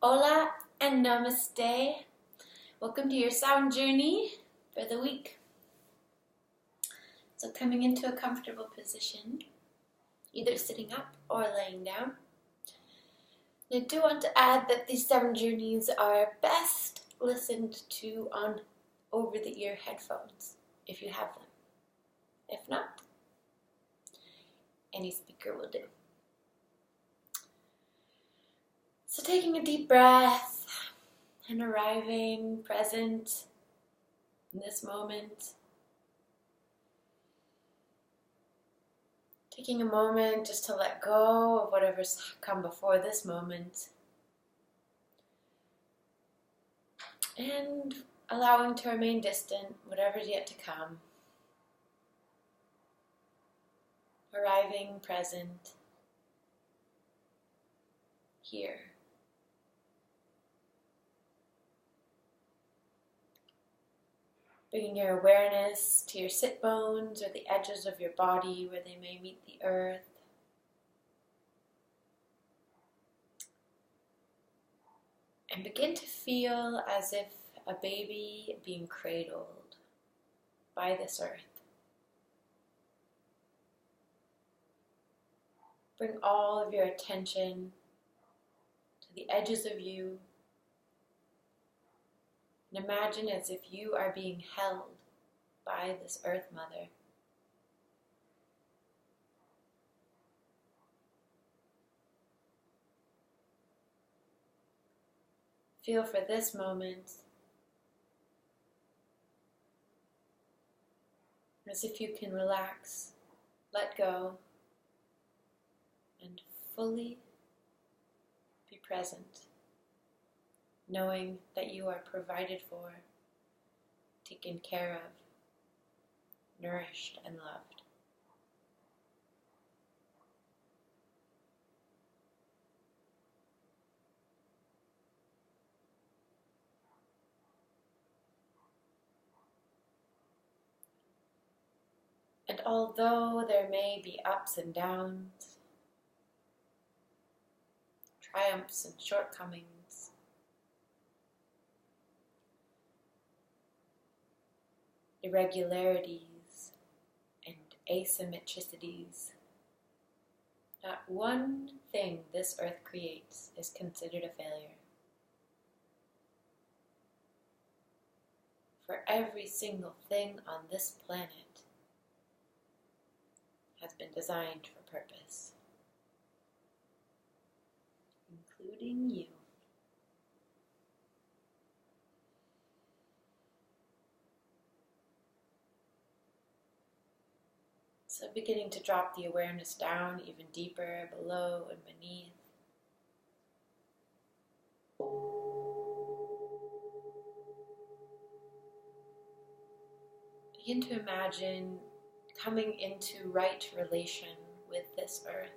Hola and namaste. Welcome to your sound journey for the week. So coming into a comfortable position, either sitting up or laying down. I do want to add that these sound journeys are best listened to on over-the-ear headphones, if you have them. If not, any speaker will do. So taking a deep breath and arriving present in this moment. Taking a moment just to let go of whatever's come before this moment. And allowing to remain distant, whatever's yet to come. Arriving present here. Bringing your awareness to your sit bones or the edges of your body where they may meet the earth. And begin to feel as if a baby being cradled by this earth. Bring all of your attention to the edges of you. And imagine as if you are being held by this Earth Mother. Feel for this moment as if you can relax, let go, and fully be present. Knowing that you are provided for, taken care of, nourished and loved. And although there may be ups and downs, triumphs and shortcomings, irregularities and asymmetricities, not one thing this earth creates is considered a failure. For every single thing on this planet has been designed for purpose, including you. So beginning to drop the awareness down even deeper below and beneath. Begin to imagine coming into right relation with this earth.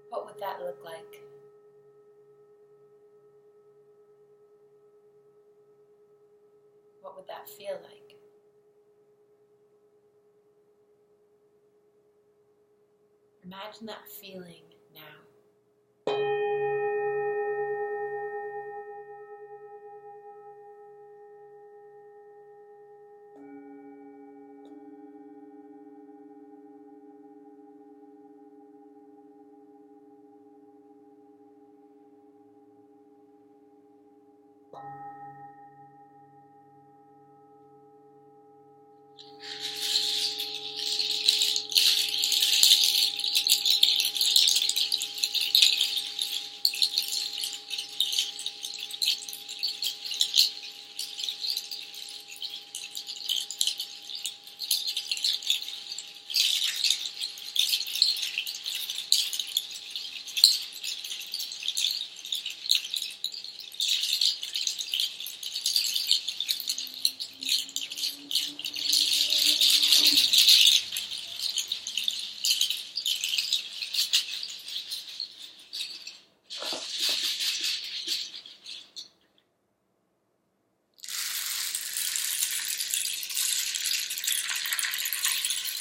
What would that look like? What would that feel like? Imagine that feeling now.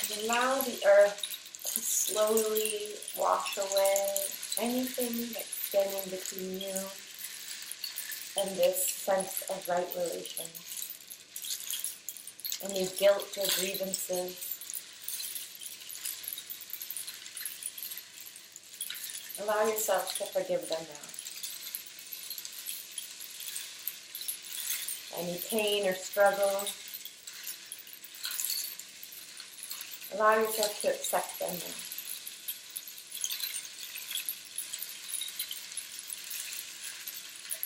And allow the earth to slowly wash away anything that's standing between you and this sense of right relations. Any guilt or grievances. Allow yourself to forgive them now. Any pain or struggle, allow yourself to accept them now.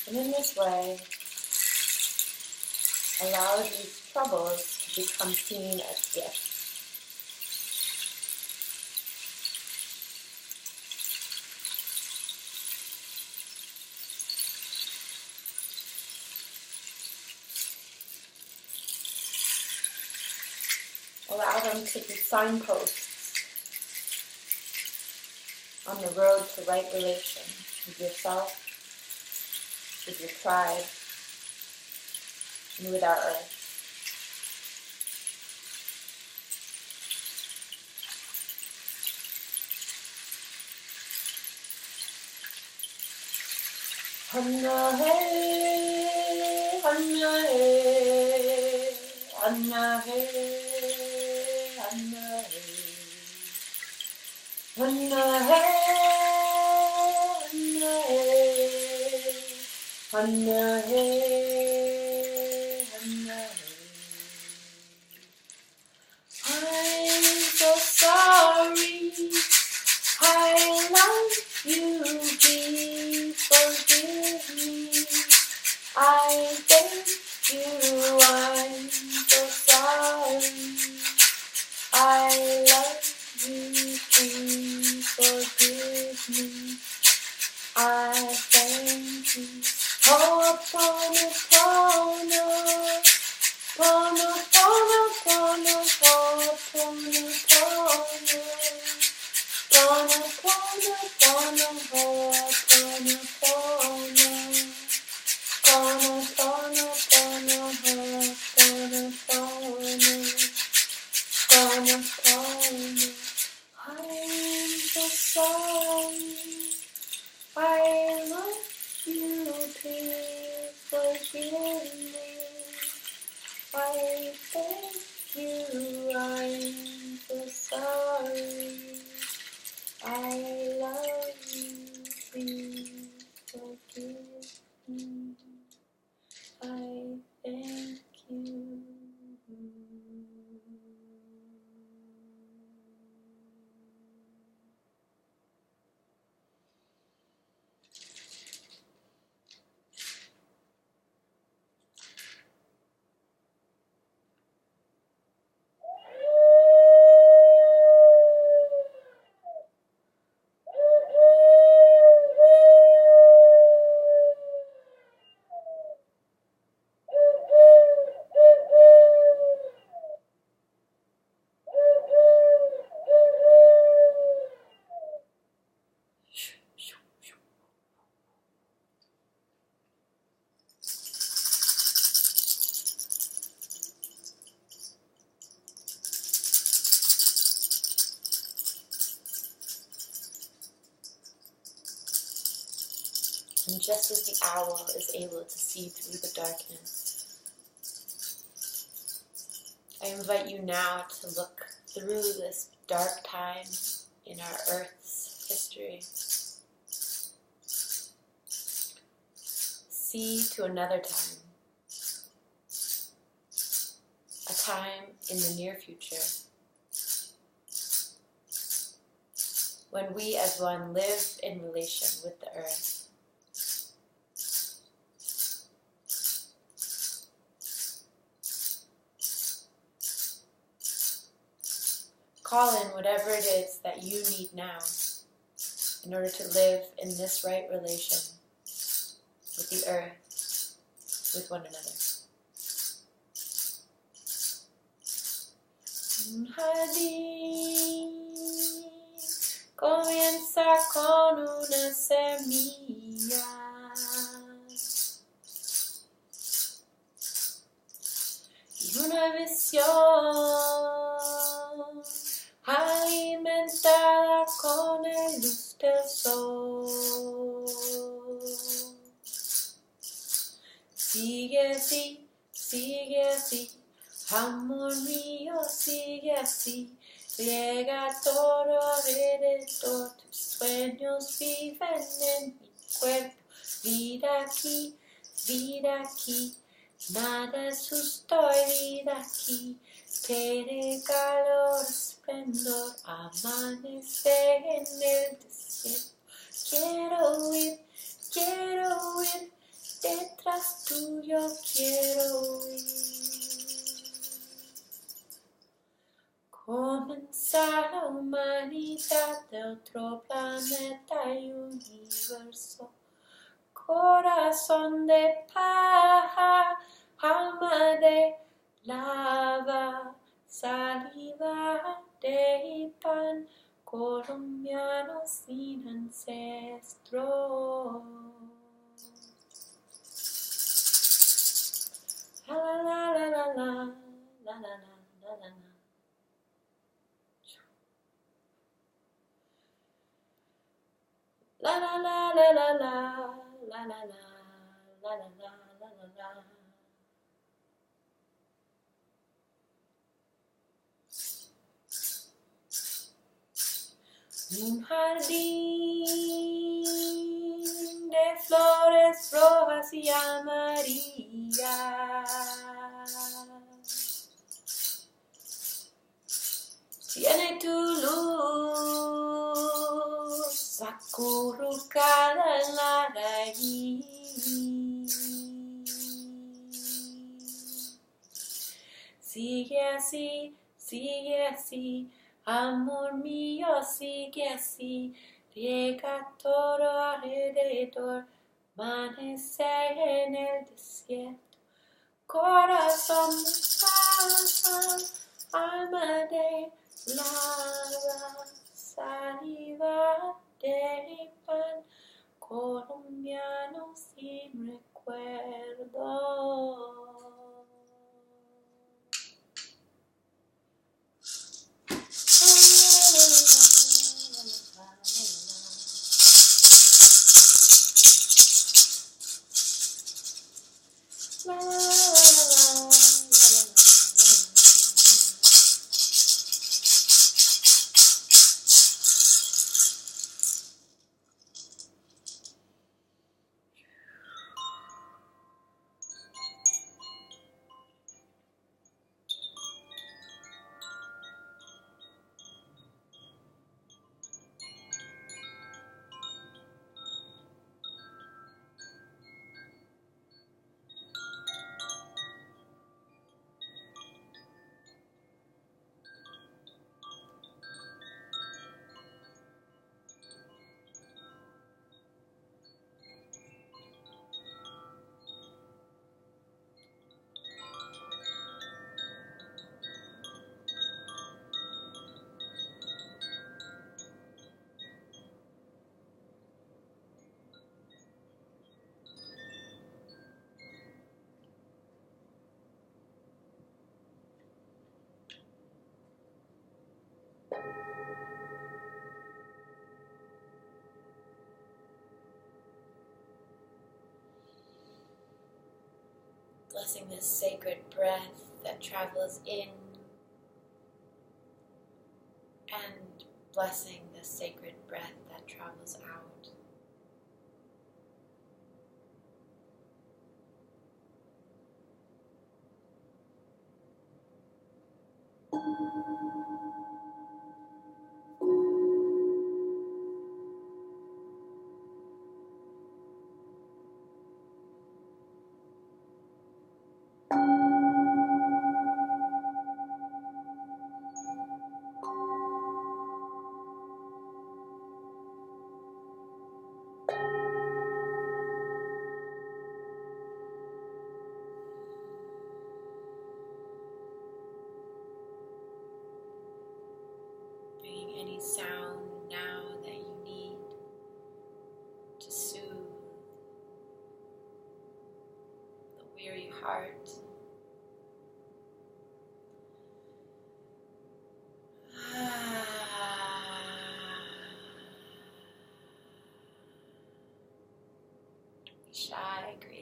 And in this way, allow these troubles to become seen as gifts. Allow them to be signposts on the road to right relation with yourself, with your tribe, and with our earth. Hanna hey, Hanna hey, Hanna hey, Hanna hey, Hanna hey, Hanna hey, Hanna hey, Hanna hey. I'm so sorry. I love you, please forgive me. I thank you, I'm so sorry. I love you, please forgive me. I thank you. Ho'oponopono, ponopono, ho'oponopono. Pono, pono, pono, ho'oponopono. Pono, pono, pono, ho'oponopono. Pono, pono. I'm so sorry. I love you, please forgive me. I thank you, I'm so sorry. I love you, please forgive me. I thank you. And just as the owl is able to see through the darkness, I invite you now to look through this dark time in our Earth's history. See to another time, a time in the near future, when we as one live in relation with the Earth. Call in whatever it is that you need now in order to live in this right relation with the earth, with one another. Jardín comienza con una semilla y una visión. del sol. Sigue así, amor mío, sigue así. Riega todo alrededor, tus sueños viven en mi cuerpo. Vida aquí, nada es justo, vida aquí. Te regalo esplendor, amanecer en el desierto. Quiero huir, detrás tuyo quiero ir. Comenzar la humanidad de otro planeta y universo. Corazón de paja, alma de lava, saliva de pan, colombiano sin ancestros. La la la la la la la la la la. La la la la la la la la la la la la la. Un jardín de flores rojas y amarillas tiene tu luz acurrucada en la raíz. Sigue así, amor mío, sigue así. Riega todo alrededor, amanecer en el desierto. Corazón de paz, alma de lava, saliva de pan, colombiano sin recuerdo. La la la la la la. Blessing this sacred breath that travels in, and blessing this sacred breath that travels out. Bringing any sound now that you need to soothe the weary heart.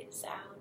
meditative sound.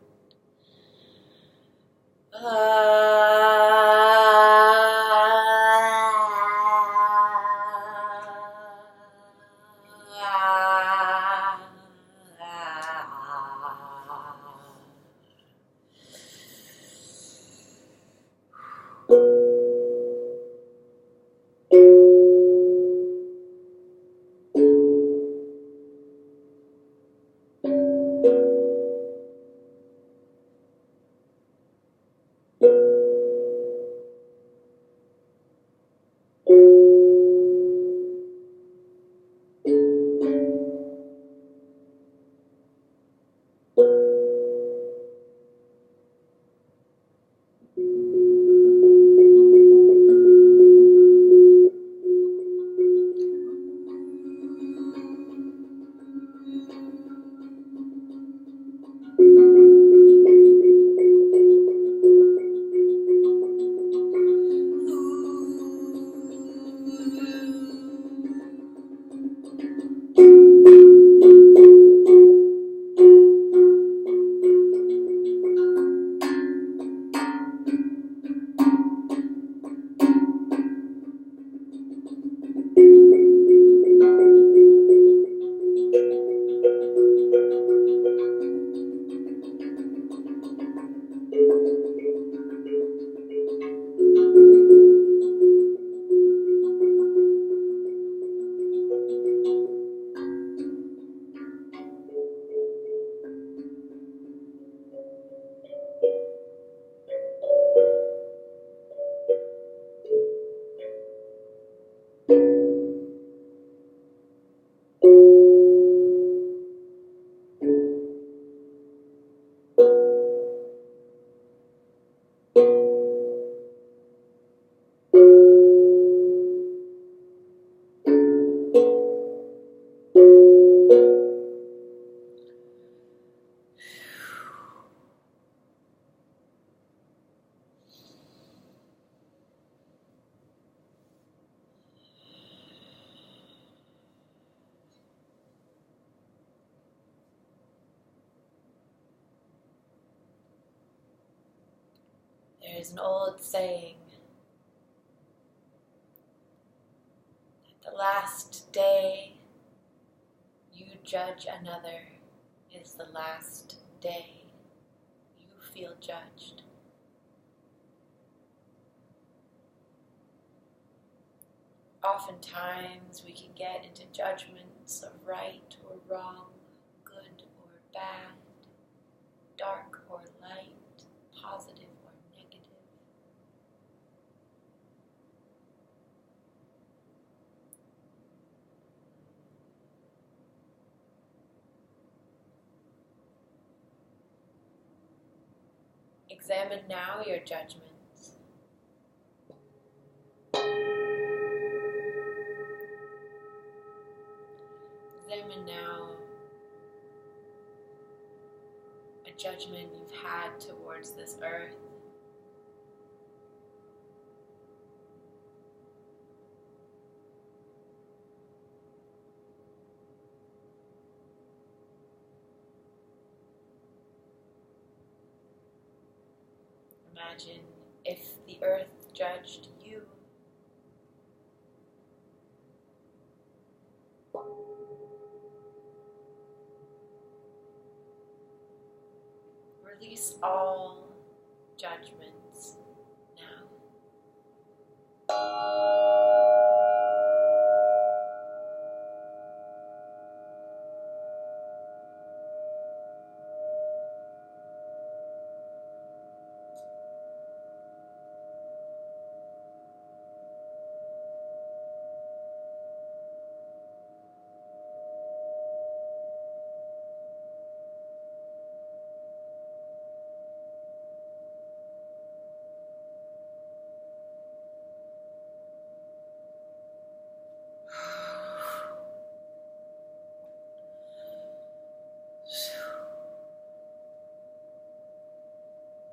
There's an old saying that the last day you judge another is the last day you feel judged. Oftentimes we can get into judgments of right or wrong, good or bad, dark or light, positive or negative. Examine now your judgments. Examine now a judgment you've had towards this earth. Imagine if the earth judged you. Release all judgments now.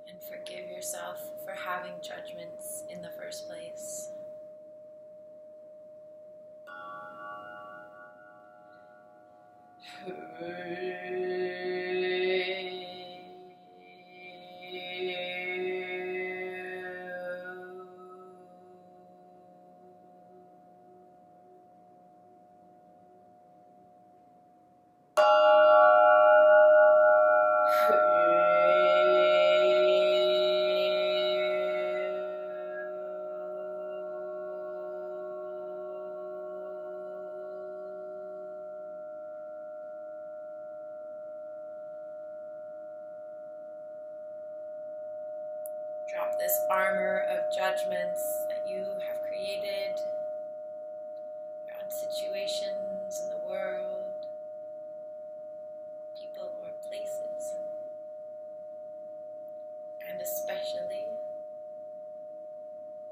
And forgive yourself for having judgments in the first place. armor of judgments that you have created around situations in the world, people or places, and especially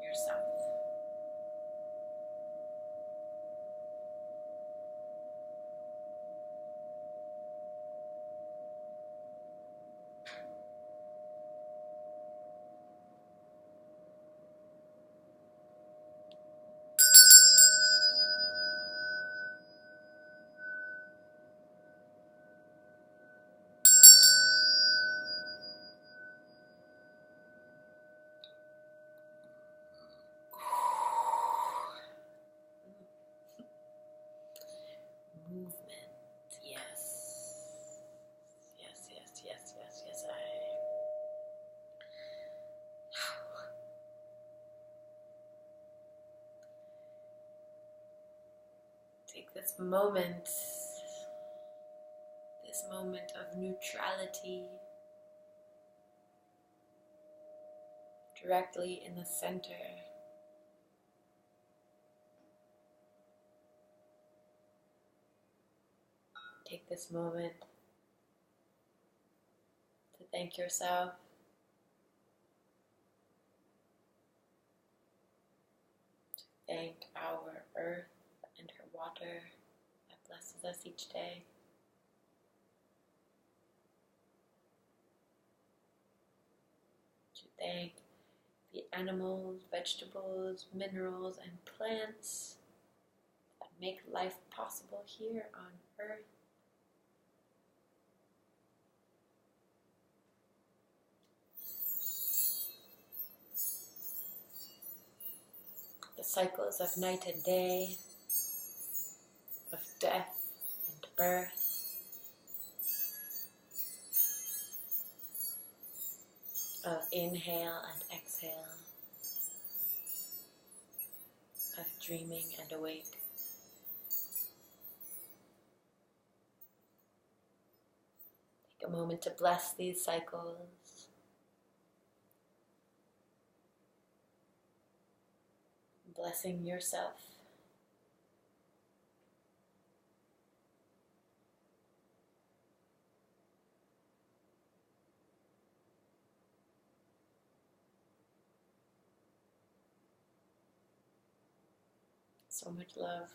yourself. Movement, yes. Yes. Take this moment of neutrality directly in the center. Take this moment to thank yourself, to thank our earth and her water that blesses us each day. To thank the animals, vegetables, minerals, and plants that make life possible here on earth. The cycles of night and day, of death and birth, of inhale and exhale, of dreaming and awake. Take a moment to bless these cycles. Blessing yourself. So much love.